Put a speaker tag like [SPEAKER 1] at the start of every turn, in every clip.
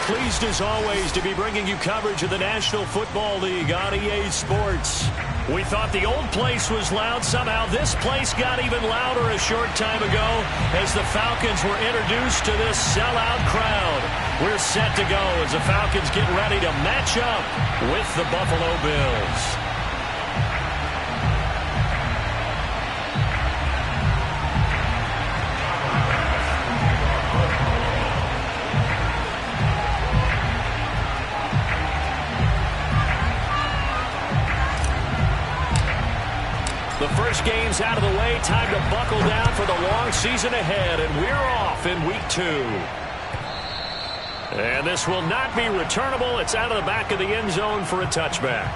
[SPEAKER 1] pleased as always to be bringing you coverage of the National Football League on EA Sports. We thought the old place was loud. Somehow this place got even louder a short time ago as the Falcons were introduced to this sellout crowd. We're set to go as the Falcons get ready to match up with the Buffalo Bills. The first game's out of the way. Time to buckle down for the long season ahead, and we're off in week 2. And this will not be returnable. It's out of the back of the end zone for a touchback.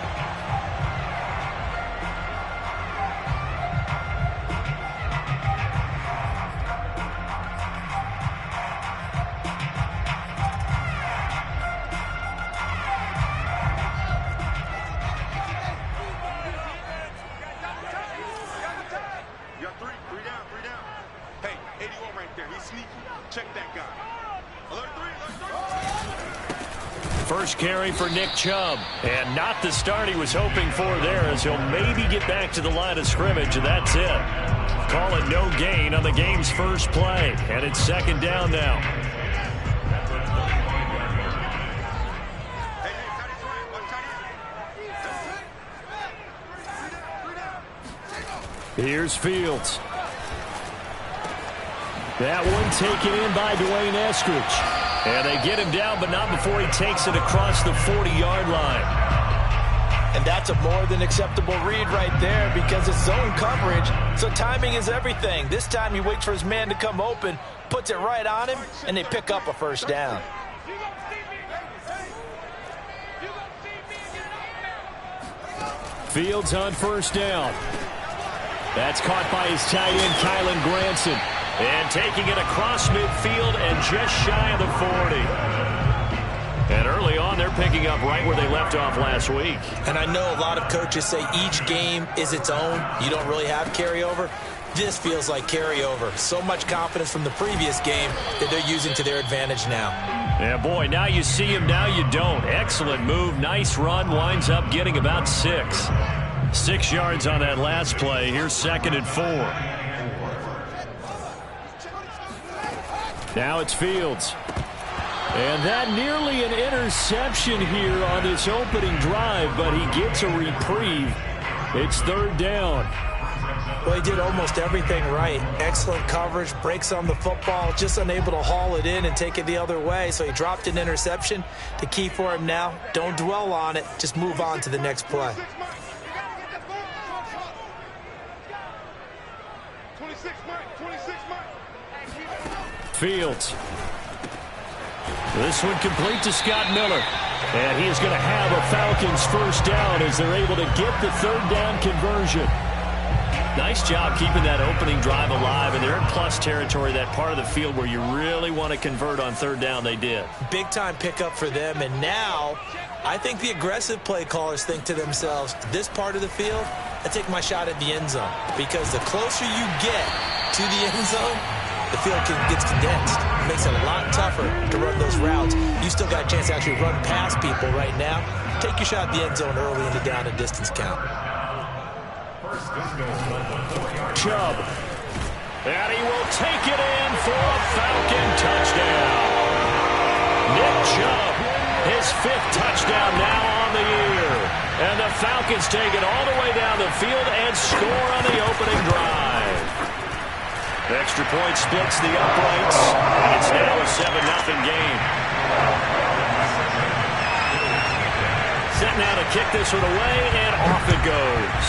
[SPEAKER 1] First carry for Nick Chubb, and not the start he was hoping for there, as he'll maybe get back to the line of scrimmage, and that's it. Call it no gain on the game's first play, and it's second down now. Here's Fields. That one taken in by Dwayne Eskridge. And they get him down, but not before he takes it across the 40-yard line.
[SPEAKER 2] And that's a more than acceptable read right there because it's zone coverage, so timing is everything. This time he waits for his man to come open, puts it right on him, and they pick up a first down.
[SPEAKER 1] Fields on first down. That's caught by his tight end, Kylan Granson. And taking it across midfield and just shy of the 40. And early on, they're picking up right where they left off last week.
[SPEAKER 2] And I know a lot of coaches say each game is its own. You don't really have carryover. This feels like carryover. So much confidence from the previous game that they're using to their advantage now.
[SPEAKER 1] Yeah, boy, now you see him, now you don't. Excellent move, nice run, winds up getting about 6. 6 yards on that last play. Here's 2nd and 4. Now it's Fields. And that nearly an interception here on this opening drive, but he gets a reprieve. It's 3rd down.
[SPEAKER 2] Well, he did almost everything right. Excellent coverage, breaks on the football, just unable to haul it in and take it the other way. So he dropped an interception. The key for him now, don't dwell on it. Just move on to the next play.
[SPEAKER 1] Fields. This one complete to Scott Miller. And he is going to have a Falcons first down as they're able to get the 3rd down conversion. Nice job keeping that opening drive alive, and they're in plus territory, that part of the field where you really want to convert on 3rd down. They did. Big time pickup for them, and now I think the aggressive play callers think to themselves, this part of the field, I take my shot at the end zone, because the closer you get to the end zone, the field gets condensed. It makes it a lot tougher to run those routes. You still got a chance to actually run past people right now. Take your shot at the end zone early in the down and distance count. Chubb. And he will take it in for a Falcon touchdown. Nick Chubb, his 5th touchdown now on the year. And the Falcons take it all the way down the field and score on the opening drive. Extra point splits the uprights, and it's now a 7-0 game. Set now to kick this one away, and off it goes.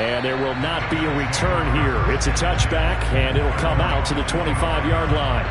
[SPEAKER 1] And there will not be a return here. It's a touchback, and it'll come out to the 25-yard line.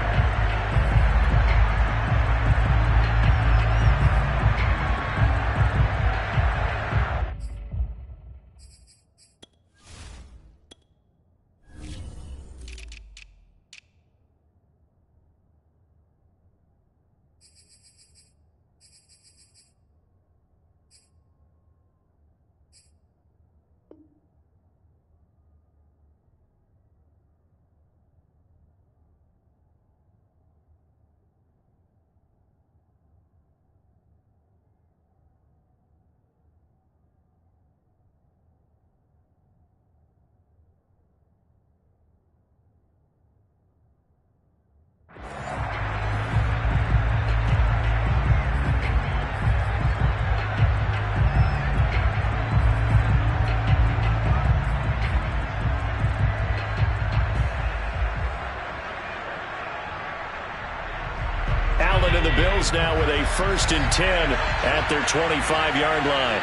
[SPEAKER 1] Bills now with a 1st and 10 at their 25-yard line.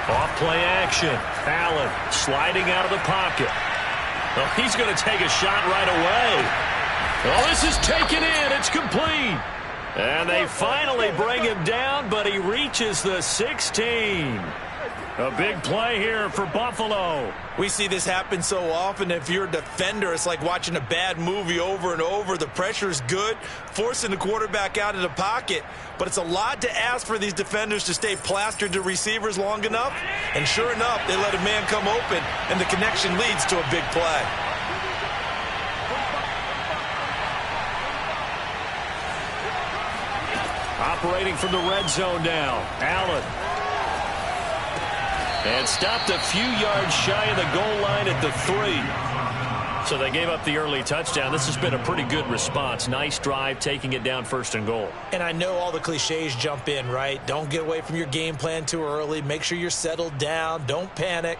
[SPEAKER 1] Off play action. Allen sliding out of the pocket. Well, he's going to take a shot right away. Oh, this is taken in. It's complete. And they finally bring him down, but he reaches the 16. A big play here for Buffalo.
[SPEAKER 2] We see this happen so often. If you're a defender, it's like watching a bad movie over and over. The pressure's good, forcing the quarterback out of the pocket. But it's a lot to ask for these defenders to stay plastered to receivers long enough. And sure enough, they let a man come open, and the connection leads to a big play.
[SPEAKER 1] Operating from the red zone now. Allen. And stopped a few yards shy of the goal line at the 3. So they gave up the early touchdown. This has been a pretty good response. Nice drive, taking it down 1st and goal.
[SPEAKER 2] And I know all the cliches jump in, right? Don't get away from your game plan too early. Make sure you're settled down. Don't panic.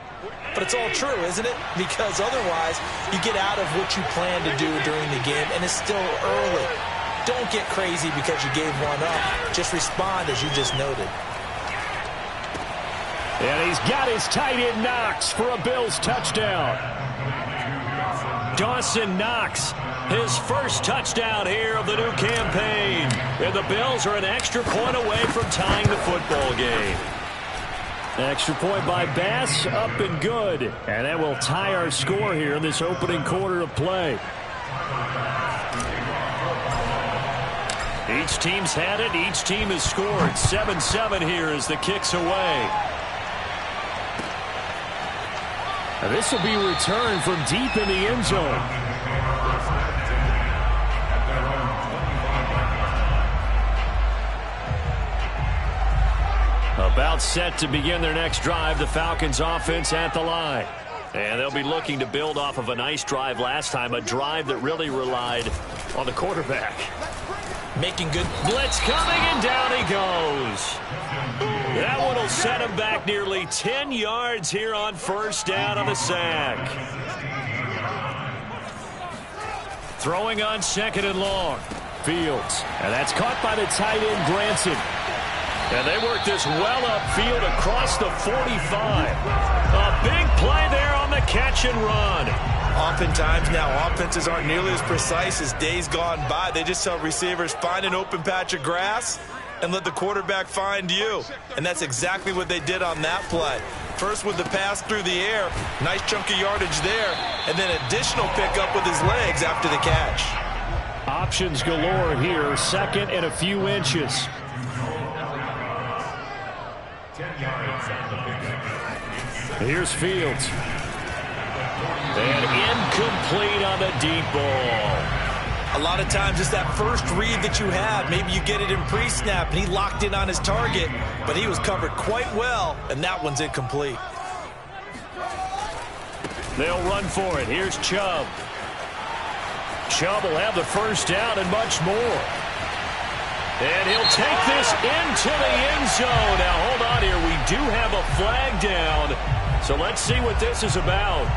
[SPEAKER 2] But it's all true, isn't it? Because otherwise, you get out of what you plan to do during the game, and it's still early. Don't get crazy because you gave one up. Just respond as you just noted.
[SPEAKER 1] And he's got his tight end Knox for a Bills touchdown. Dawson Knox, his first touchdown here of the new campaign. And the Bills are an extra point away from tying the football game. Extra point by Bass, up and good. And that will tie our score here in this opening quarter of play. Each team's had it. Each team has scored. 7-7 here as the kick's away. Now this will be returned from deep in the end zone. About set to begin their next drive, the Falcons offense at the line. And they'll be looking to build off of a nice drive last time, a drive that really relied on the quarterback.
[SPEAKER 2] Making good
[SPEAKER 1] blitz coming, and down he goes. That one will set him back nearly 10 yards here on 1st down on the sack. Throwing on 2nd and long. Fields. And that's caught by the tight end, Granson. And they work this well upfield across the 45. A big play there on the catch and run.
[SPEAKER 2] Oftentimes now, offenses aren't nearly as precise as days gone by. They just tell receivers, find an open patch of grass and let the quarterback find you. And that's exactly what they did on that play. First with the pass through the air, nice chunk of yardage there, and then additional pickup with his legs after the catch.
[SPEAKER 1] Options galore here, 2nd and a few inches. Here's Fields. And incomplete on the deep ball.
[SPEAKER 2] A lot of times it's that first read that you have. Maybe you get it in pre-snap, and he locked in on his target, but he was covered quite well, and that one's incomplete.
[SPEAKER 1] They'll run for it. Here's Chubb. Chubb will have the 1st down and much more. And he'll take this into the end zone. Now, hold on here. We do have a flag down, so let's see what this is about.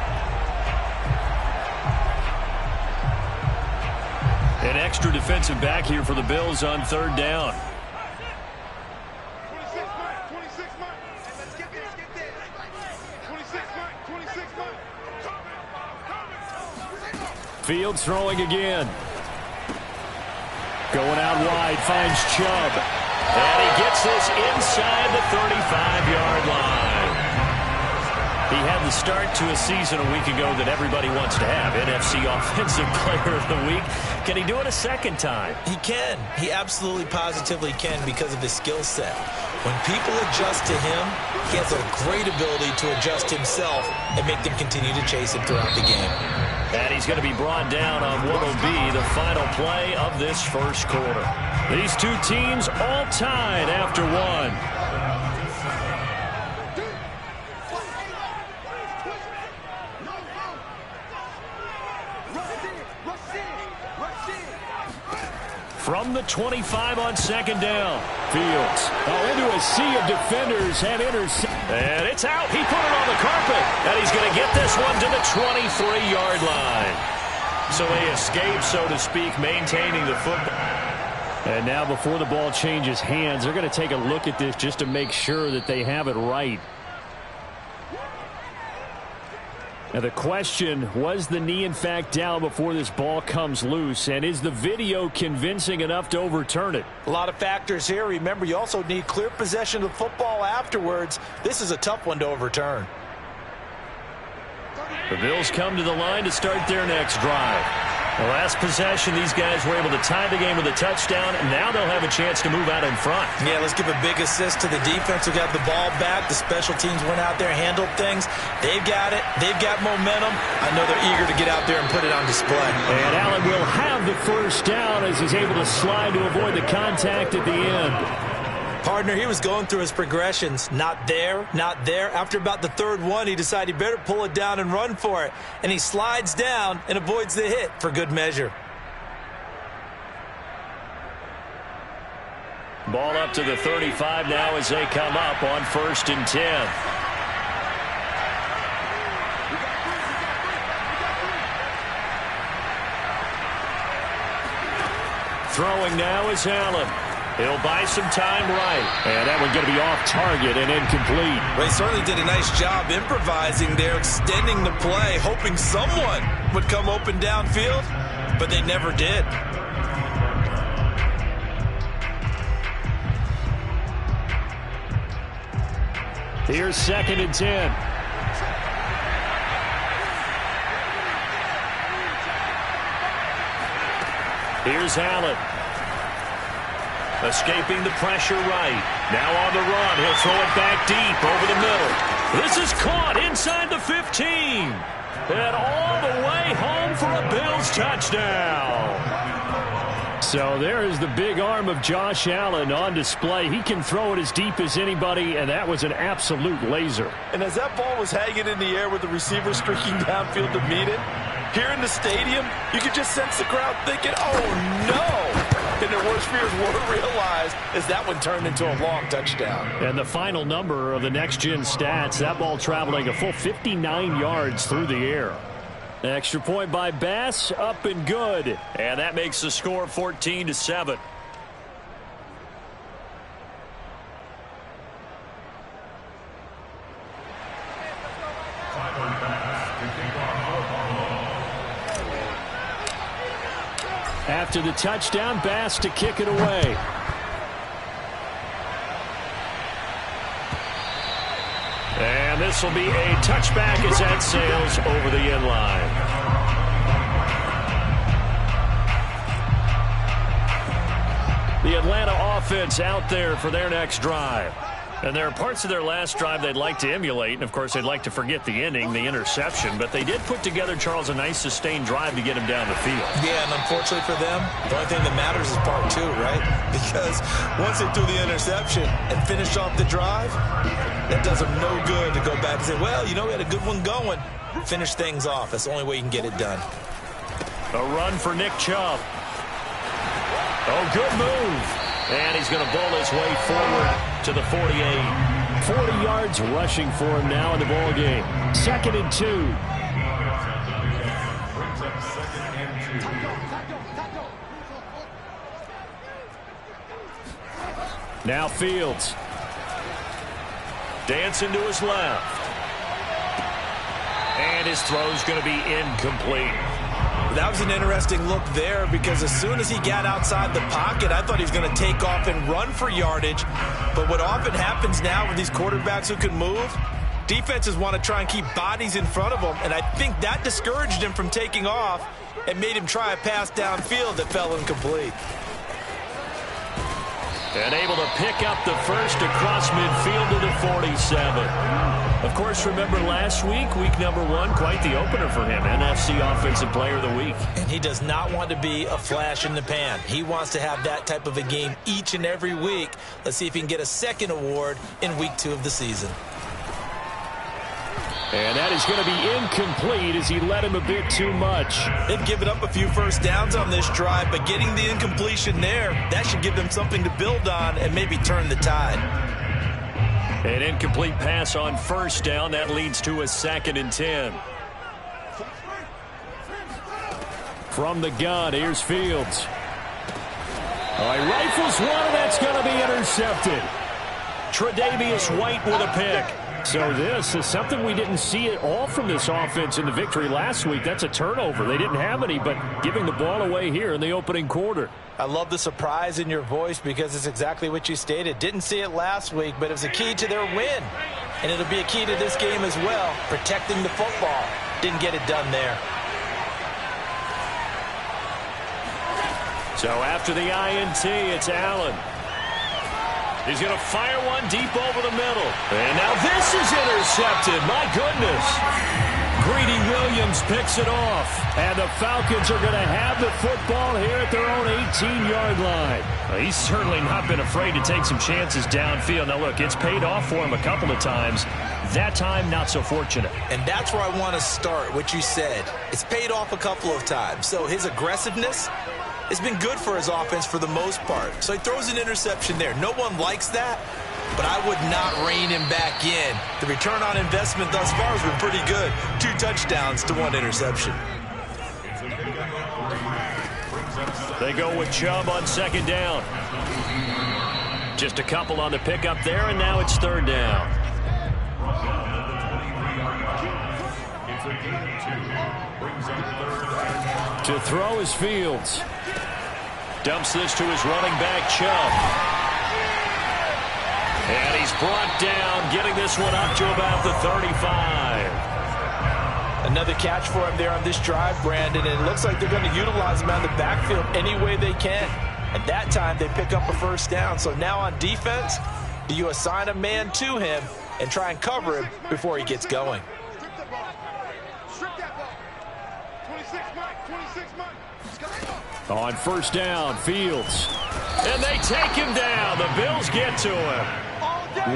[SPEAKER 1] An extra defensive back here for the Bills on 3rd down. Fields throwing again. Going out wide, finds Chubb. And he gets this inside the 35-yard line. He had the start to a season a week ago that everybody wants to have. NFC Offensive Player of the Week. Can he do it a second time?
[SPEAKER 2] He can. He absolutely positively can because of his skill set. When people adjust to him, he has a great ability to adjust himself and make them continue to chase him throughout the game.
[SPEAKER 1] And he's going to be brought down on what will be the final play of this 1st quarter. These two teams all tied after one. From the 25 on 2nd down. Fields into a sea of defenders and intercepted. And it's out. He put it on the carpet. And he's going to get this one to the 23-yard line. So they escape, so to speak, maintaining the football. And now before the ball changes hands, they're going to take a look at this just to make sure that they have it right. Now the question, was the knee in fact down before this ball comes loose? And is the video convincing enough to overturn it?
[SPEAKER 2] A lot of factors here. Remember, you also need clear possession of the football afterwards. This is a tough one to overturn.
[SPEAKER 1] The Bills come to the line to start their next drive. The last possession, these guys were able to tie the game with a touchdown, and now they'll have a chance to move out in front.
[SPEAKER 2] Yeah, let's give a big assist to the defense who got the ball back. The special teams went out there, handled things. They've got it. They've got momentum. I know they're eager to get out there and put it on display.
[SPEAKER 1] And Allen will have the first down as he's able to slide to avoid the contact at the end.
[SPEAKER 2] Partner, he was going through his progressions. Not there, not there. After about the third one, he decided he better pull it down and run for it. And he slides down and avoids the hit for good measure.
[SPEAKER 1] Ball up to the 35 now as they come up on 1st and 10. Throwing now is Allen. He'll buy some time right. And that one's going to be off target and incomplete.
[SPEAKER 2] Well, he certainly did a nice job improvising there, extending the play, hoping someone would come open downfield, but they never did.
[SPEAKER 1] Here's 2nd and 10. Here's Allen. Escaping the pressure right. Now on the run. He'll throw it back deep over the middle. This is caught inside the 15. And all the way home for a Bills touchdown. So there is the big arm of Josh Allen on display. He can throw it as deep as anybody, and that was an absolute laser.
[SPEAKER 2] And as that ball was hanging in the air with the receiver streaking downfield to meet it, here in the stadium, you could just sense the crowd thinking, oh, no. And their worst fears were realized as that one turned into a long touchdown.
[SPEAKER 1] And the final number of the next-gen stats, that ball traveling a full 59 yards through the air. Extra point by Bass, up and good. And that makes the score 14-7. After the touchdown, Bass to kick it away. And this will be a touchback as that sails over the end line. The Atlanta offense out there for their next drive. And there are parts of their last drive they'd like to emulate. And, of course, they'd like to forget the ending, the interception. But they did put together, Charles, a nice sustained drive to get him down the field.
[SPEAKER 2] Yeah, and unfortunately for them, the only thing that matters is part 2, right? Because once they threw the interception and finished off the drive, that does them no good to go back and say, well, you know, we had a good one going. Finish things off. That's the only way you can get it done.
[SPEAKER 1] A run for Nick Chubb. Oh, good move. And he's going to bowl his way forward to the 48. 40 yards rushing for him now in the ball game. 2nd and 2. Now Fields. Dancing to his left. And his throw's going to be incomplete.
[SPEAKER 2] That was an interesting look there because as soon as he got outside the pocket, I thought he was going to take off and run for yardage. But what often happens now with these quarterbacks who can move, defenses want to try and keep bodies in front of them. And I think that discouraged him from taking off and made him try a pass downfield that fell incomplete.
[SPEAKER 1] And able to pick up the first across midfield to the 47. Of course, remember last week, week number 1, quite the opener for him. NFC Offensive Player of the Week.
[SPEAKER 2] And he does not want to be a flash in the pan. He wants to have that type of a game each and every week. Let's see if he can get a second award in week 2 of the season.
[SPEAKER 1] And that is going to be incomplete as he led him a bit too much.
[SPEAKER 2] They've given up a few first downs on this drive, but getting the incompletion there, that should give them something to build on and maybe turn the tide.
[SPEAKER 1] An incomplete pass on first down. That leads to a 2nd and 10. From the gun, here's Fields. All right, rifles one, and that's going to be intercepted. Tre'Davious White with a pick. So this is something we didn't see at all from this offense in the victory last week. That's a turnover. They didn't have any, but giving the ball away here in the opening quarter.
[SPEAKER 2] I love the surprise in your voice because it's exactly what you stated. Didn't see it last week, but it was a key to their win. And it'll be a key to this game as well, protecting the football. Didn't get it done there.
[SPEAKER 1] So after the INT, it's Allen. He's going to fire one deep over the middle. And now this is intercepted. My goodness. Greedy Williams picks it off. And the Falcons are going to have the football here at their own 18-yard line. Well, he's certainly not been afraid to take some chances downfield. Now, look, it's paid off for him a couple of times. That time, not so fortunate.
[SPEAKER 2] And that's where I want to start, what you said. It's paid off a couple of times. So his aggressiveness, it's been good for his offense for the most part. So he throws an interception there. No one likes that, but I would not rein him back in. The return on investment thus far has been pretty good. 2 touchdowns to 1 interception.
[SPEAKER 1] They go with Chubb on 2nd down. Just a couple on the pickup there, and now it's 3rd down. To throw is Fields. Dumps this to his running back, Chubb. And he's brought down, getting this one up to about the 35.
[SPEAKER 2] Another catch for him there on this drive, Brandon, and it looks like they're going to utilize him out of the backfield any way they can. And that time they pick up a 1st down. So now on defense, do you assign a man to him and try and cover him before he gets going?
[SPEAKER 1] On 1st down, Fields. And they take him down. The Bills get to him.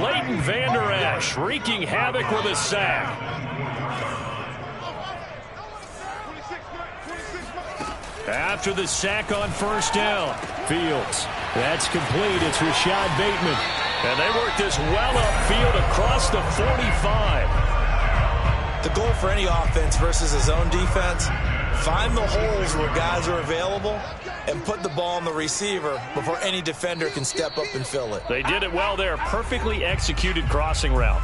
[SPEAKER 1] Leighton Vander Esch wreaking havoc with a sack. After the sack on 1st down, Fields. That's complete. It's Rashad Bateman. And they work this well upfield across the 45.
[SPEAKER 2] The goal for any offense versus a zone defense, find the holes where guys are available and put the ball on the receiver before any defender can step up and fill it.
[SPEAKER 1] They did it well there. Perfectly executed crossing route.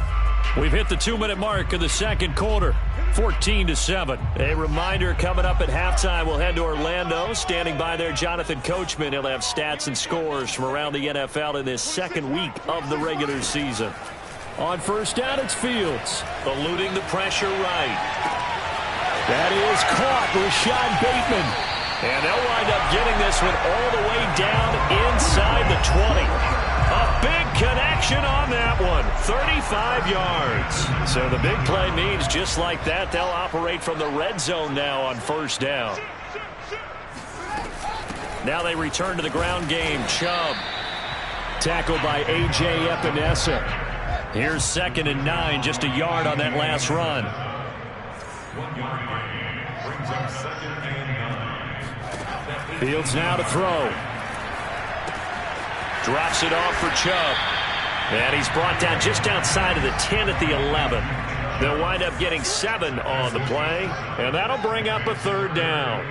[SPEAKER 1] We've hit the 2-minute mark of the 2nd quarter. 14-7. A reminder, coming up at halftime, we'll head to Orlando. Standing by there, Jonathan Coachman. He'll have stats and scores from around the NFL in this 2nd week of the regular season. On 1st down, it's Fields. Eluding the pressure right. That is caught, Rashad Bateman. And they'll wind up getting this one all the way down inside the 20. A big connection on that one. 35 yards. So the big play means just like that, they'll operate from the red zone now on 1st down. Now they return to the ground game. Chubb. Tackled by A.J. Epinesa. Here's 2nd and 9, just a yard on that last run.
[SPEAKER 3] 1 yard gain brings up 2nd and 9.
[SPEAKER 1] Fields now to throw. Drops it off for Chubb. And he's brought down just outside of the 10 at the 11. They'll wind up getting 7 on the play, and that'll bring up a 3rd down.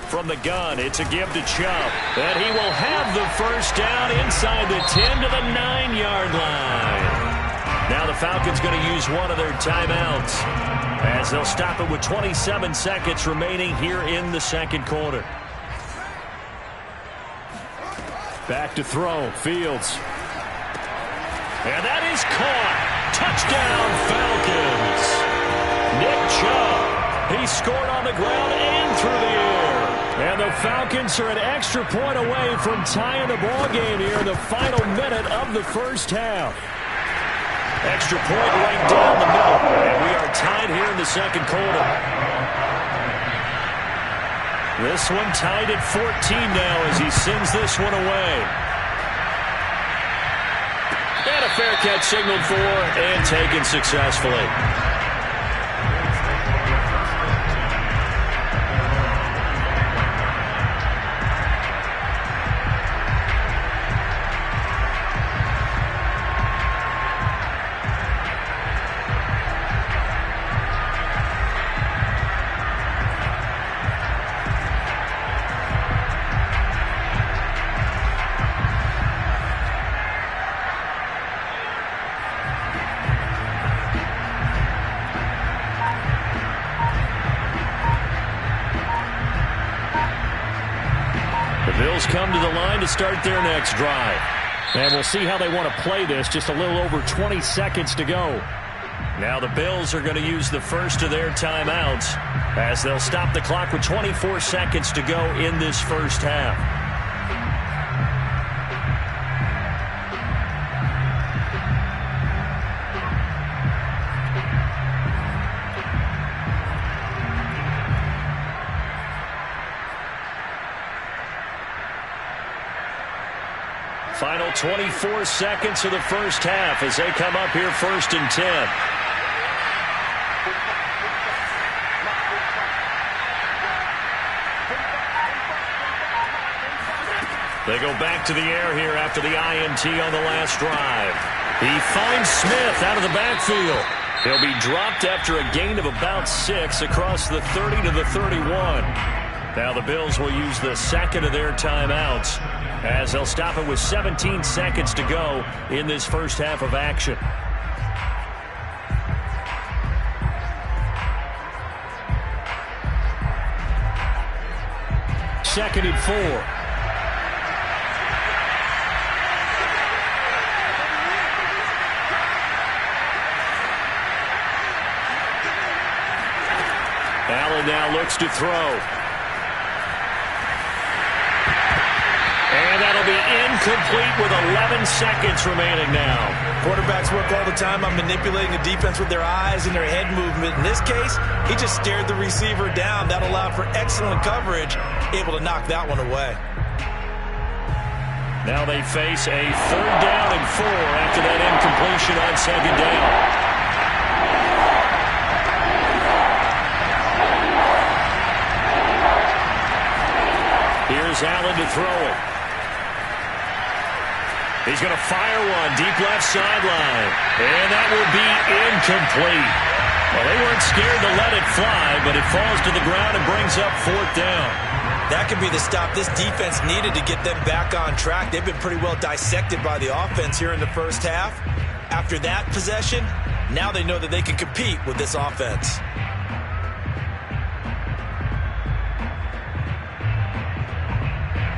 [SPEAKER 1] From the gun, it's a give to Chubb. And he will have the 1st down inside the 10 to the 9-yard line. Now the Falcons going to use one of their timeouts as they'll stop it with 27 seconds remaining here in the 2nd quarter. Back to throw, Fields. And that is caught. Touchdown, Falcons. Nick Chubb. He scored on the ground and through the air. And the Falcons are an extra point away from tying the ball game here in the final minute of the 1st half. Extra point right down the middle. And we are tied here in the 2nd quarter. This one tied at 14 now as he sends this one away. And a fair catch signaled for and taken successfully. The Bills come to the line to start their next drive. And we'll see how they want to play this. Just a little over 20 seconds to go. Now the Bills are going to use the first of their timeouts as they'll stop the clock with 24 seconds to go in this first half. Final 24 seconds of the first half as they come up here 1st and 10. They go back to the air here after the INT on the last drive. He finds Smith out of the backfield. He'll be dropped after a gain of about 6 across the 30 to the 31. Now the Bills will use the second of their timeouts as they'll stop it with 17 seconds to go in this first half of action. Second and 4. Allen now looks to throw. And that'll be incomplete with 11 seconds remaining now.
[SPEAKER 2] Quarterbacks work all the time on manipulating the defense with their eyes and their head movement. In this case, he just stared the receiver down. That allowed for excellent coverage, able to knock that one away.
[SPEAKER 1] Now they face a 3rd down and 4 after that incompletion on 2nd down. Here's Allen to throw it. He's going to fire one deep left sideline. And that will be incomplete. Well, they weren't scared to let it fly, but it falls to the ground and brings up 4th down.
[SPEAKER 2] That could be the stop this defense needed to get them back on track. They've been pretty well dissected by the offense here in the first half. After that possession, now they know that they can compete with this offense.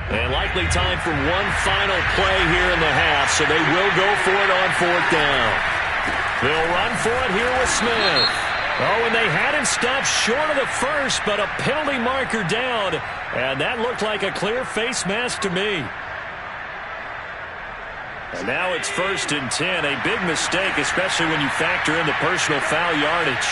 [SPEAKER 1] And likely time for one final play here in the half, so they will go for it on 4th down. They'll run for it here with Smith. Oh, and they had him stopped short of the first, but a penalty marker down, and that looked like a clear face mask to me. And now it's 1st and 10, a big mistake, especially when you factor in the personal foul yardage.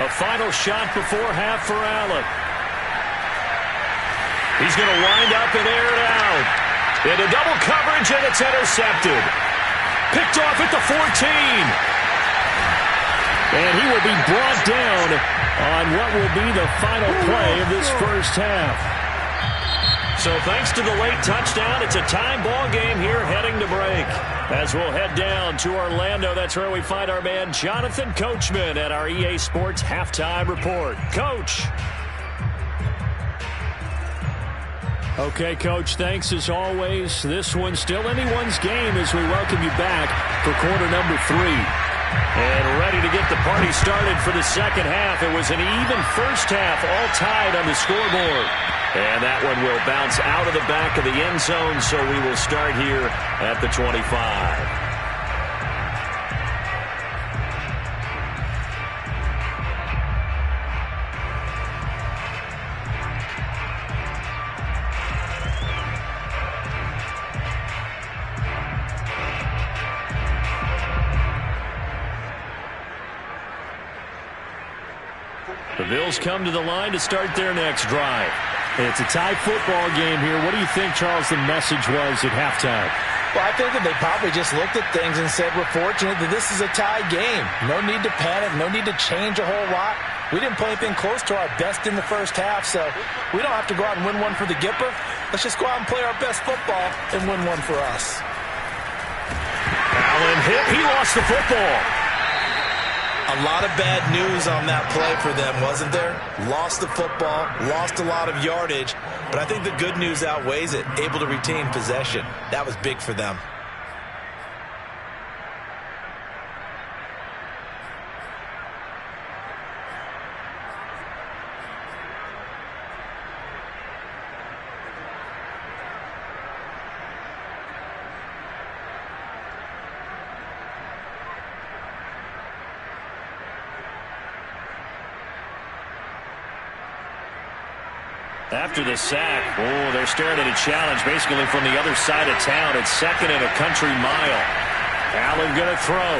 [SPEAKER 1] A final shot before half for Allen. He's going to wind up and air it out. Into double coverage, and it's intercepted. Picked off at the 14. And he will be brought down on what will be the final play of this first half. So thanks to the late touchdown, it's a tie ball game here heading to break. As we'll head down to Orlando, that's where we find our man Jonathan Coachman at our EA Sports Halftime Report. Coach. Okay, Coach, thanks as always. This one's still anyone's game as we welcome you back for quarter number 3. And ready to get the party started for the second half. It was an even first half, all tied on the scoreboard. And that one will bounce out of the back of the end zone, so we will start here at the 25. The Bills come to the line to start their next drive. It's a tie football game here. What do you think, Charles, the message was at halftime?
[SPEAKER 2] Well, I think that they probably just looked at things and said, we're fortunate that this is a tie game. No need to panic. No need to change a whole lot. We didn't play anything close to our best in the first half, so we don't have to go out and win one for the Gipper. Let's just go out and play our best football and win one for us.
[SPEAKER 1] Allen hit. He lost the football.
[SPEAKER 2] A lot of bad news on that play for them, wasn't there? Lost the football, lost a lot of yardage, but I think the good news outweighs it. Able to retain possession. That was big for them.
[SPEAKER 1] After the sack, they're staring at a challenge basically from the other side of town. It's second and a country mile. Allen going to throw.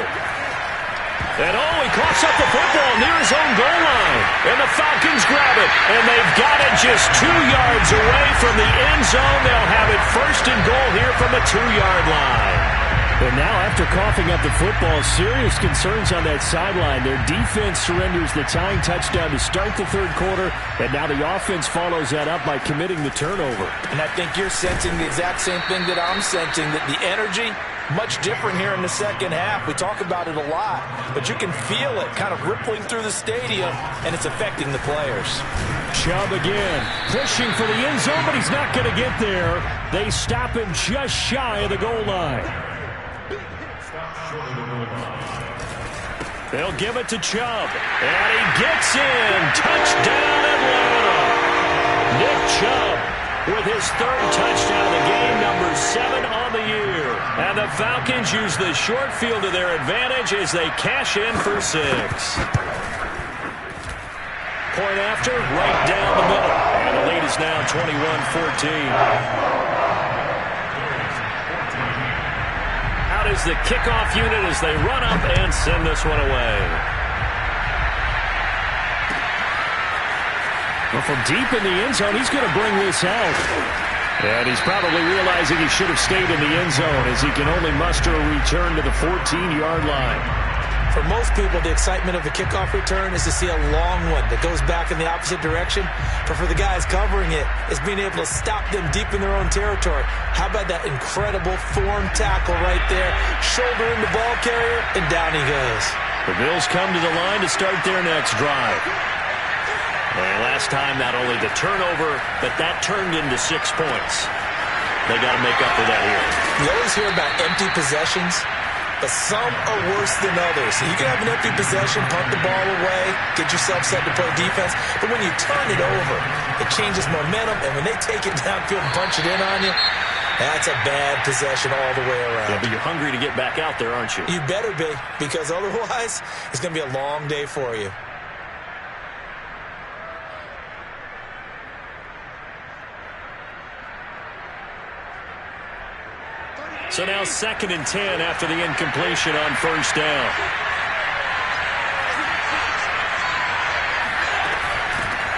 [SPEAKER 1] And he coughs up the football near his own goal line. And the Falcons grab it. And they've got it just 2 yards away from the end zone. They'll have it first and goal here from the 2-yard line. And now after coughing up the football, serious concerns on that sideline. Their defense surrenders the tying touchdown to start the third quarter. And now the offense follows that up by committing the turnover.
[SPEAKER 2] And I think you're sensing the exact same thing that I'm sensing, that the energy much different here in the second half. We talk about it a lot, but you can feel it kind of rippling through the stadium, and it's affecting the players.
[SPEAKER 1] Chubb again, pushing for the end zone, but he's not going to get there. They stop him just shy of the goal line. They'll give it to Chubb, and he gets in. Touchdown, Atlanta. Nick Chubb with his third touchdown of the game, number 7 on the year. And the Falcons use the short field to their advantage as they cash in for 6. Point after, right down the middle. And the lead is now 21-14. Out is the kickoff unit as they run up and send this one away. Well, from deep in the end zone, he's going to bring this out. And he's probably realizing he should have stayed in the end zone as he can only muster a return to the 14-yard line.
[SPEAKER 2] For most people, the excitement of the kickoff return is to see a long one that goes back in the opposite direction. But for the guys covering it, it's being able to stop them deep in their own territory. How about that incredible form tackle right there? Shoulder in the ball carrier, and down he goes.
[SPEAKER 1] The Bills come to the line to start their next drive. And last time, not only the turnover, but that turned into 6 points. They got to make up for that here.
[SPEAKER 2] You always hear about empty possessions, but some are worse than others. You can have an empty possession, punt the ball away, get yourself set to play defense. But when you turn it over, it changes momentum. And when they take it downfield and punch it in on you, that's a bad possession all the way around.
[SPEAKER 1] Yeah, but you're hungry to get back out there, aren't you?
[SPEAKER 2] You better be, because otherwise, it's going to be a long day for you.
[SPEAKER 1] So now 2nd and 10 after the incompletion on first down.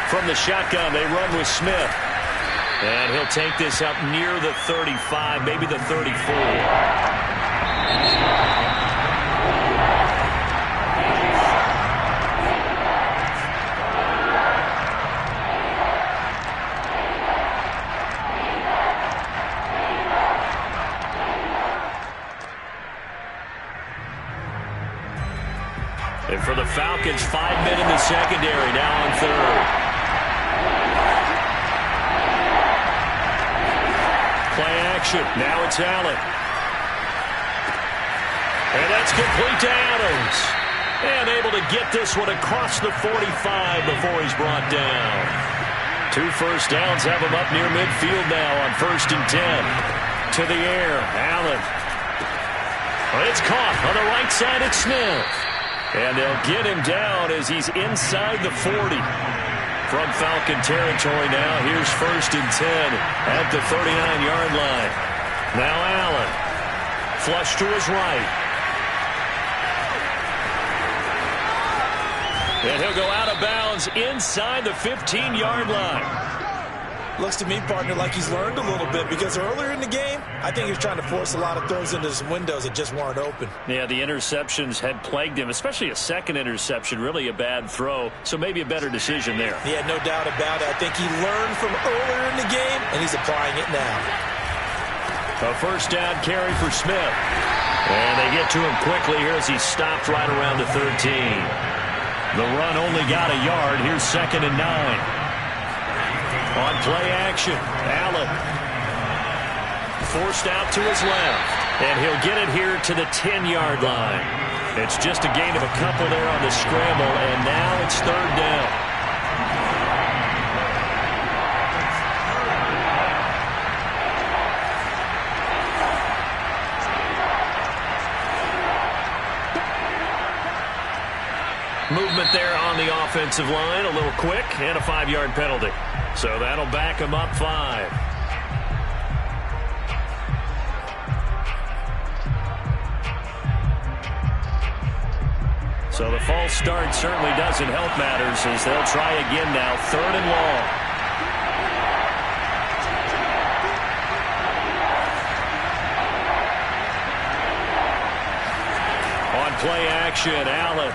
[SPEAKER 1] From the shotgun, they run with Smith. And he'll take this up near the 35, maybe the 34. And for the Falcons, 5 men in the secondary, now on third. Play action. Now it's Allen. And that's complete to Adams. And able to get this one across the 45 before he's brought down. 2 first downs have him up near midfield now on 1st and 10. To the air, Allen. Well, it's caught on the right side at Smith. And they'll get him down as he's inside the 40. From Falcon territory now, here's 1st and 10 at the 39-yard line. Now Allen, flush to his right. And he'll go out of bounds inside the 15-yard line.
[SPEAKER 2] Looks to me, partner, like he's learned a little bit, because earlier in the game, I think he was trying to force a lot of throws into some windows that just weren't open.
[SPEAKER 1] Yeah, the interceptions had plagued him, especially a second interception, really a bad throw, so maybe a better decision there.
[SPEAKER 2] Yeah, no doubt about it. I think he learned from earlier in the game, and he's applying it now.
[SPEAKER 1] A first down carry for Smith. And they get to him quickly here as he stopped right around the 13. The run only got a yard. Here's 2nd and 9. On play action, Allen forced out to his left, and he'll get it here to the 10-yard line. It's just a gain of a couple there on the scramble, and now it's 3rd down. Movement there on the offensive line, a little quick, and a 5-yard penalty. So that'll back him up 5. So the false start certainly doesn't help matters as they'll try again now, 3rd and long. On play action, Allen.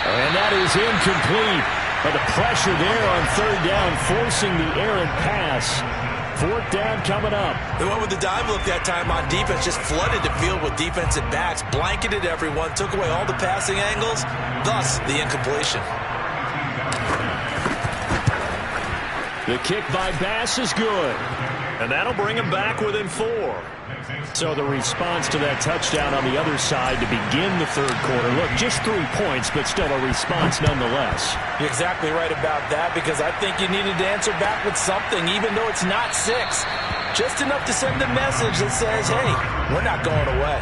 [SPEAKER 1] And that is incomplete. But the pressure there on 3rd down, forcing the errant pass. 4th down coming up.
[SPEAKER 2] They went with the dime look that time on defense, just flooded the field with defensive backs, blanketed everyone, took away all the passing angles, thus the incompletion.
[SPEAKER 1] The kick by Bass is good. And that'll bring him back within 4. So the response to that touchdown on the other side to begin the 3rd quarter. Look, just 3 points, but still a response nonetheless.
[SPEAKER 2] You're exactly right about that, because I think you needed to answer back with something, even though it's not 6. Just enough to send a message that says, hey, we're not going away.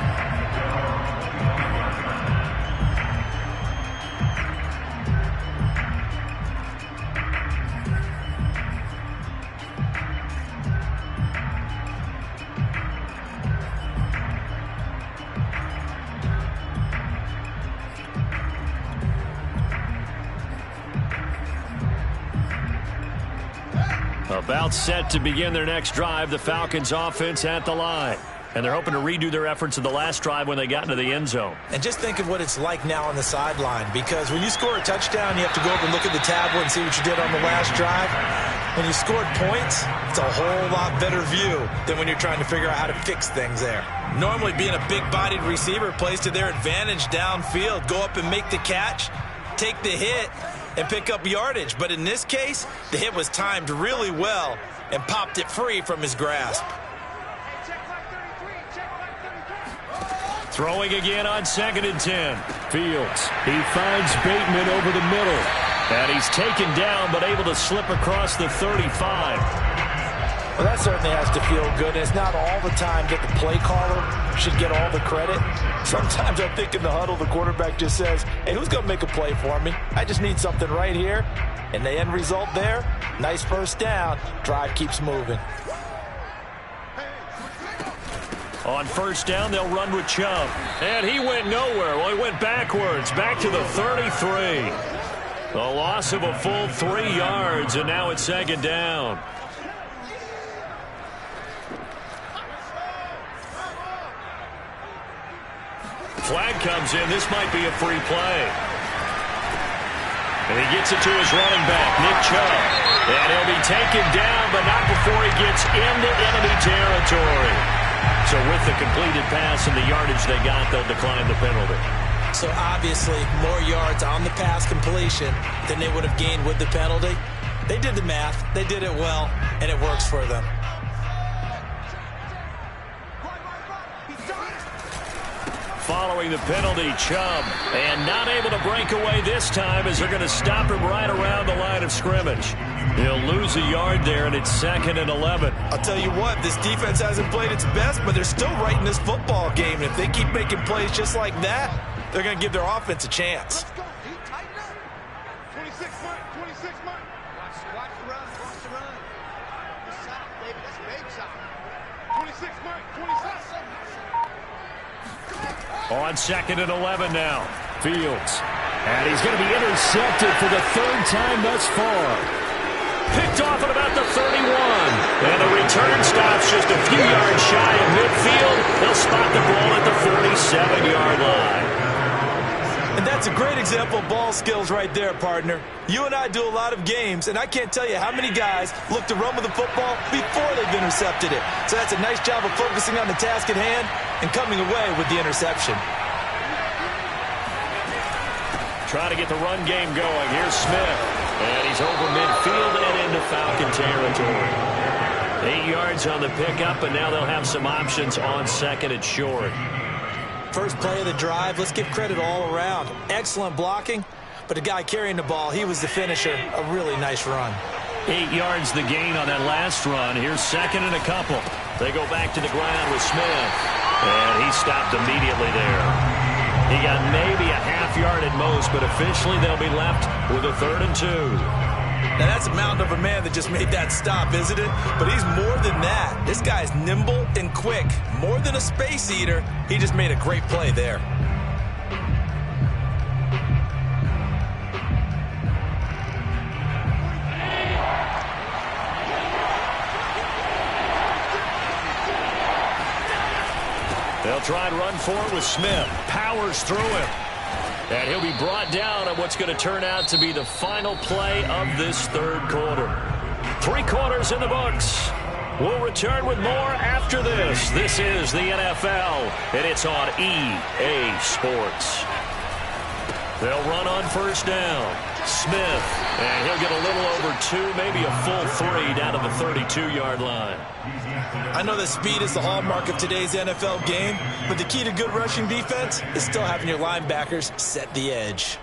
[SPEAKER 1] About set to begin their next drive, the Falcons offense at the line. And they're hoping to redo their efforts of the last drive when they got into the end zone.
[SPEAKER 2] And just think of what it's like now on the sideline, because when you score a touchdown, you have to go over and look at the tablet and see what you did on the last drive. When you scored points, it's a whole lot better view than when you're trying to figure out how to fix things there. Normally, being a big-bodied receiver plays to their advantage downfield. Go up and make the catch, take the hit, and pick up yardage. But in this case, the hit was timed really well and popped it free from his grasp.
[SPEAKER 1] Throwing again on 2nd and 10. Fields. He finds Bateman over the middle. And he's taken down, but able to slip across the 35.
[SPEAKER 2] Well, that certainly has to feel good. It's not all the time that the play caller should get all the credit. Sometimes I think in the huddle, the quarterback just says, hey, who's going to make a play for me? I just need something right here. And the end result there, nice 1st down. Drive keeps moving.
[SPEAKER 1] On 1st down, they'll run with Chubb. And he went nowhere. Well, he went backwards, back to the 33. A loss of a full 3 yards, and now it's 2nd down. Flag comes in. This might be a free play. And he gets it to his running back, Nick Chubb. And he'll be taken down, but not before he gets into enemy territory. So with the completed pass and the yardage they got, they'll decline the penalty.
[SPEAKER 2] So obviously, more yards on the pass completion than they would have gained with the penalty. They did the math. They did it well, and it works for them.
[SPEAKER 1] Following the penalty, Chubb, and not able to break away this time as they're going to stop him right around the line of scrimmage. He'll lose a yard there, and it's 2nd and 11.
[SPEAKER 2] I'll tell you what, this defense hasn't played its best, but they're still right in this football game. And if they keep making plays just like that, they're going to give their offense a chance.
[SPEAKER 4] Let's go. Tighten up. 26 month, 26 month. Watch the run, watch the run. Good sock, baby. That's big sock. 26 month, 26.
[SPEAKER 1] On 2nd and 11 now. Fields. And he's going to be intercepted for the 3rd time thus far. Picked off at about the 31. And the return stops just a few yards shy of midfield. They'll spot the ball at the 47-yard line.
[SPEAKER 2] And that's a great example of ball skills right there, partner. You and I do a lot of games, and I can't tell you how many guys look to run with the football before they've intercepted it. So that's a nice job of focusing on the task at hand and coming away with the interception.
[SPEAKER 1] Trying to get the run game going. Here's Smith. And he's over midfield and into Falcon territory. 8 yards on the pickup, and now they'll have some options on 2nd and short.
[SPEAKER 2] First play of the drive, let's give credit all around. Excellent blocking, but the guy carrying the ball, he was the finisher. A really nice run.
[SPEAKER 1] 8 yards the gain on that last run. Here's 2nd and a couple. They go back to the ground with Smith. And he stopped immediately there. He got maybe a half yard at most, but officially they'll be left with a 3rd and 2.
[SPEAKER 2] Now, that's a mountain of a man that just made that stop, isn't it? But he's more than that. This guy's nimble and quick. More than a space eater. He just made a great play there.
[SPEAKER 1] They'll try and run for it with Smith. Powers through him. And he'll be brought down on what's going to turn out to be the final play of this 3rd quarter. 3 quarters in the books. We'll return with more after this. This is the NFL, and it's on EA Sports. They'll run on 1st down. Smith, and he'll get a little over 2, maybe a full 3 down to the 32-yard line.
[SPEAKER 2] I know that speed is the hallmark of today's NFL game, but the key to good rushing defense is still having your linebackers set the edge.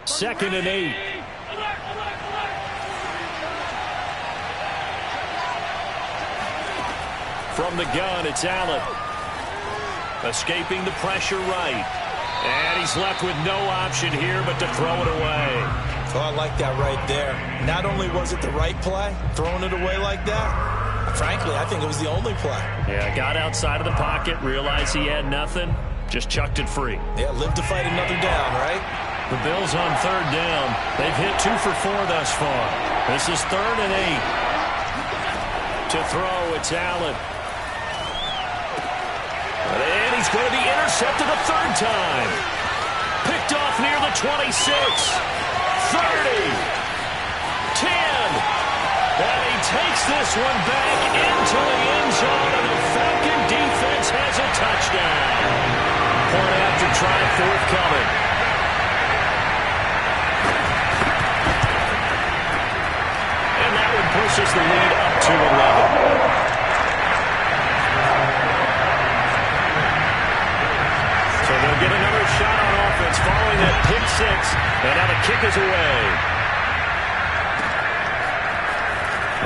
[SPEAKER 1] Second and 8. From the gun, it's Allen. Escaping the pressure right. And he's left with no option here but to throw it away.
[SPEAKER 2] Oh, I like that right there. Not only was it the right play, throwing it away like that, frankly, I think it was the only play.
[SPEAKER 1] Yeah, got outside of the pocket, realized he had nothing, just chucked it free.
[SPEAKER 2] Yeah, live to fight another down, right?
[SPEAKER 1] The Bills on 3rd down. They've hit 2 for 4 thus far. This is 3rd and 8. To throw, it's Allen. And he's going to be intercepted a 3rd time. Picked off near the 26. 30. 10. And he takes this one back into the end zone, and the Falcon defense has a touchdown. Point after try forthcoming. And that one pushes the lead up to 11. They'll get another shot on offense following that pick 6, and now the kick is away.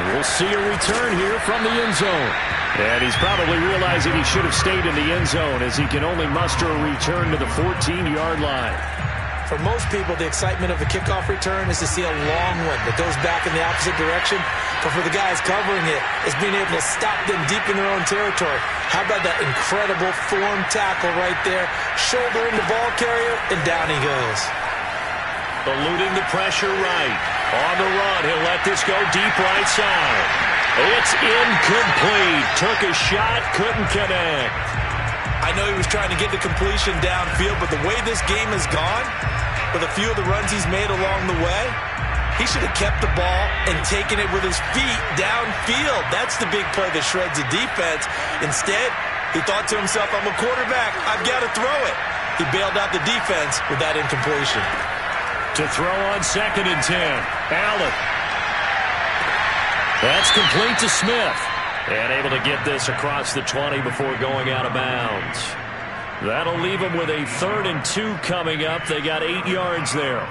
[SPEAKER 1] And we'll see a return here from the end zone. And he's probably realizing he should have stayed in the end zone as he can only muster a return to the 14-yard line.
[SPEAKER 2] For most people, the excitement of a kickoff return is to see a long one that goes back in the opposite direction. But for the guys covering it, it's being able to stop them deep in their own territory. How about that incredible form tackle right there? Shouldering the ball carrier, and down he goes.
[SPEAKER 1] Eluding the pressure right. On the run, he'll let this go deep right side. It's incomplete. Took a shot, couldn't connect.
[SPEAKER 2] I know he was trying to get the completion downfield, but the way this game has gone, with a few of the runs he's made along the way, he should have kept the ball and taken it with his feet downfield. That's the big play that shreds the defense. Instead, he thought to himself, I'm a quarterback, I've got to throw it. He bailed out the defense with that incompletion.
[SPEAKER 1] To throw on 2nd and 10. Allen. That's complete to Smith. And able to get this across the 20 before going out of bounds. That'll leave them with a 3rd and 2 coming up. They got 8 yards there.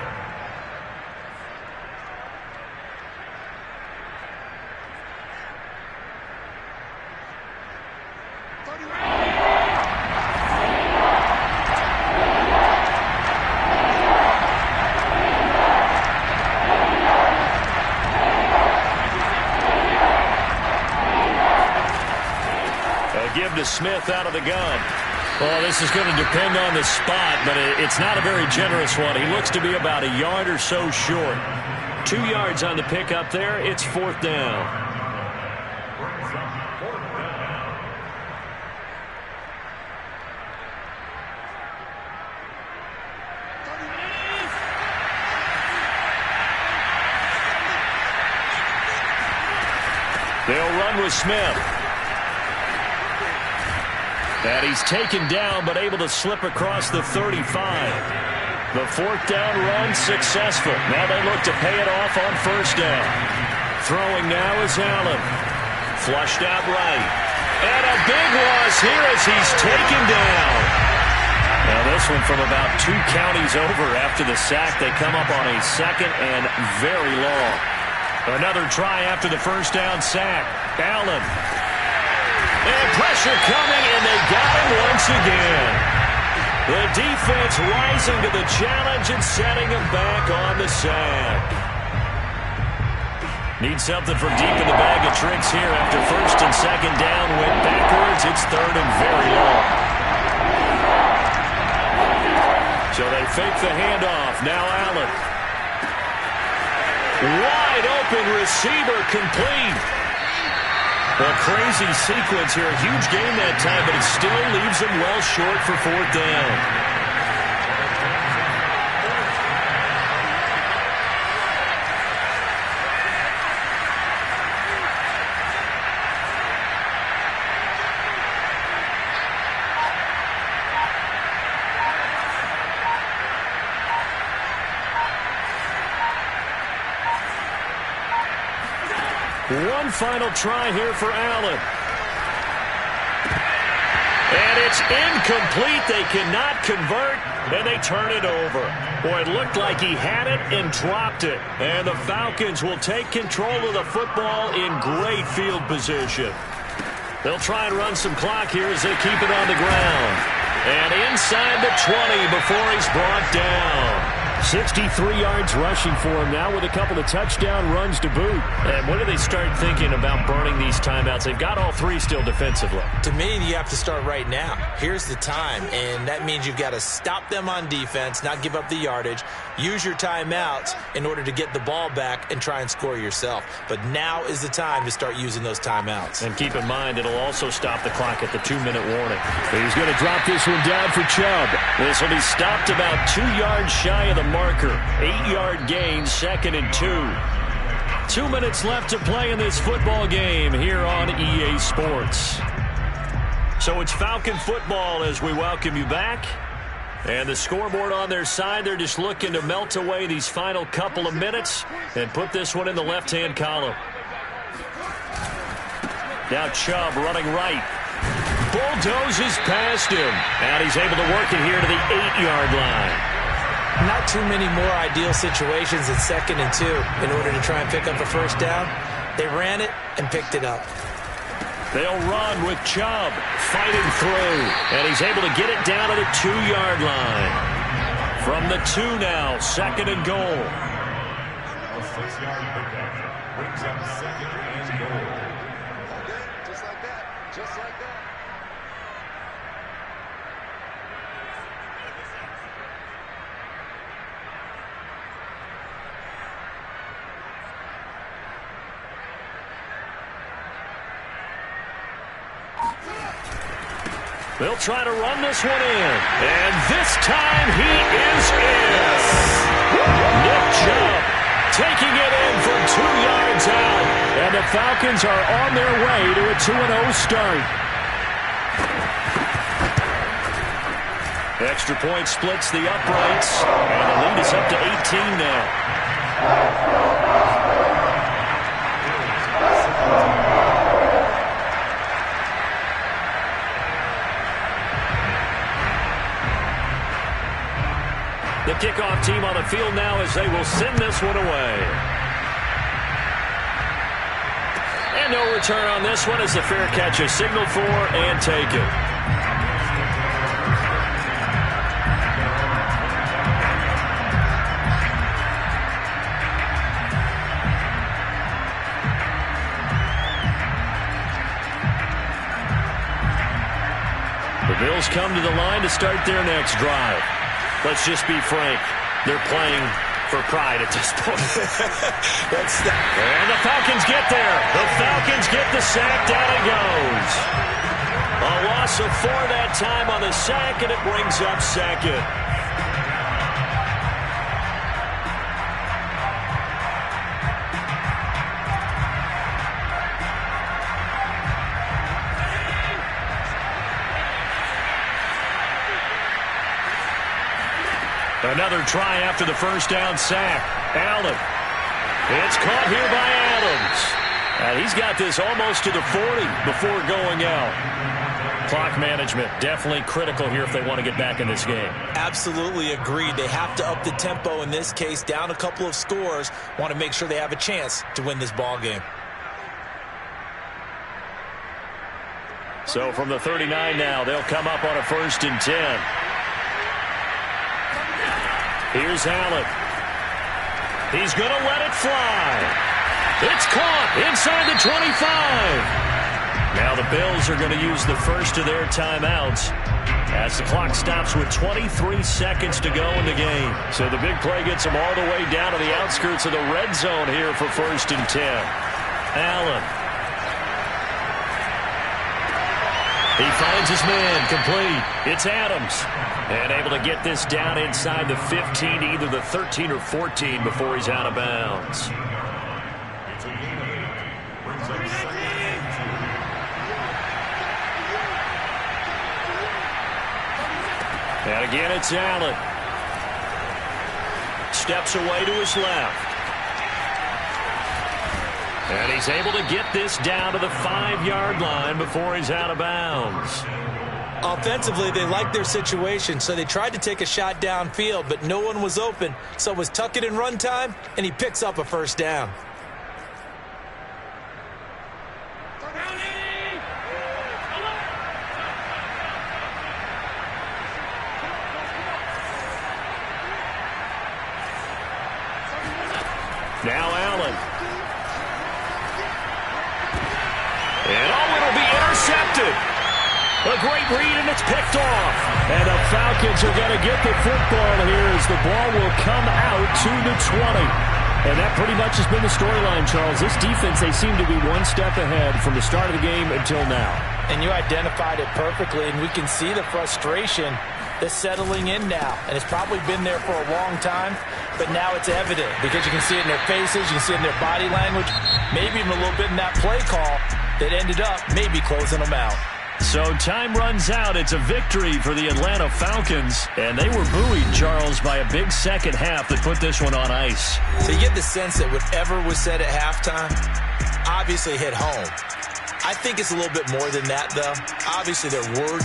[SPEAKER 1] Give to Smith out of the gun. Well, this is going to depend on the spot, but it's not a very generous one. He looks to be about a yard or so short. 2 yards on the pickup there. It's 4th down. They'll run with Smith. And he's taken down, but able to slip across the 35. The 4th down run successful. Now they look to pay it off on 1st down. Throwing now is Allen. Flushed out right. And a big loss here as he's taken down. Now this one from about 2 counties over after the sack. They come up on a 2nd and very long. Another try after the first down sack. Allen. And pressure coming, and they got him once again. The defense rising to the challenge and setting him back on the sack. Need something from deep in the bag of tricks here after first and second down went backwards. It's third and very long. So they fake the handoff. Now Allen. Wide open receiver complete. A crazy sequence here. A huge game that time, but it still leaves them well short for fourth down. One final try here for Allen. And it's incomplete. They cannot convert, and they turn it over. Boy, it looked like he had it and dropped it. And the Falcons will take control of the football in great field position. They'll try and run some clock here as they keep it on the ground. And inside the 20 before he's brought down. 63 yards rushing for him now with a couple of touchdown runs to boot. And when do they start thinking about burning these timeouts? They've got all three still defensively.
[SPEAKER 2] To me, you have to start right now. Here's the time, and that means you've got to stop them on defense, not give up the yardage, use your timeouts in order to get the ball back and try and score yourself. But now is the time to start using those timeouts.
[SPEAKER 1] And keep in mind, it'll also stop the clock at the 2-minute warning. He's going to drop this one down for Chubb. This will be stopped about 2 yards shy of the marker. 8-yard gain, second and 2. 2 minutes left to play in this football game here on EA Sports. So it's Falcon football as we welcome you back. And the scoreboard on their side, they're just looking to melt away these final couple of minutes and put this one in the left-hand column. Now Chubb running right. Bulldozes past him. And he's able to work it here to the 8-yard line.
[SPEAKER 2] Not too many more ideal situations at second and 2 in order to try and pick up a first down. They ran it and picked it up.
[SPEAKER 1] They'll run with Chubb fighting through. And he's able to get it down to the 2-yard line. From the 2 now, second and goal.
[SPEAKER 3] A 6-yard pickup brings up second and goal.
[SPEAKER 4] Just like that. Just like that.
[SPEAKER 1] They'll try to run this one in. And this time he is in. Nick Chubb taking it in from 2 yards out. And the Falcons are on their way to a 2-0 start. Extra point splits the uprights. And the lead is up to 18 now. The kickoff team on the field now as they will send this one away. And no return on this one as the fair catch is signaled for and taken. The Bills come to the line to start their next drive. Let's just be frank. They're playing for pride at this point. And the Falcons get there. The Falcons get the sack. Down it goes. A loss of 4 that time on the sack, and it brings up second. Another try after the first down sack. Allen. It's caught here by Adams. And he's got this almost to the 40 before going out. Clock management, definitely critical here if they want to get back in this game.
[SPEAKER 2] Absolutely agreed. They have to up the tempo in this case, down a couple of scores, want to make sure they have a chance to win this ball game.
[SPEAKER 1] So from the 39 now, they'll come up on a 1st and 10. Here's Allen. He's going to let it fly. It's caught inside the 25. Now the Bills are going to use the first of their timeouts as the clock stops with 23 seconds to go in the game. So the big play gets them all the way down to the outskirts of the red zone here for 1st and 10. Allen. He finds his man, complete. It's Adams. And able to get this down inside the 15, either the 13 or 14 before he's out of bounds.
[SPEAKER 3] It's a gain of 8. Brings up 2nd and 2.
[SPEAKER 1] And again, it's Allen. Steps away to his left. And he's able to get this down to the 5-yard line before he's out of bounds.
[SPEAKER 2] Offensively, they liked their situation, so they tried to take a shot downfield, but no one was open. So it was tuck it and run time, and he picks up a 1st down.
[SPEAKER 1] Now Allen. And it'll be intercepted. A great read, and it's picked off. And the Falcons are going to get the football here as the ball will come out to the 20. And that pretty much has been the storyline, Charles. This defense, they seem to be one step ahead from the start of the game until now.
[SPEAKER 2] And you identified it perfectly, and we can see the frustration that's settling in now. And it's probably been there for a long time, but now it's evident because you can see it in their faces, you can see it in their body language, maybe even a little bit in that play call that ended up maybe closing them out.
[SPEAKER 1] So time runs out. It's a victory for the Atlanta Falcons. And they were buoyed, Charles, by a big second half that put this one on ice.
[SPEAKER 2] So you get the sense that whatever was said at halftime obviously hit home. I think it's a little bit more than that, though. Obviously, there are words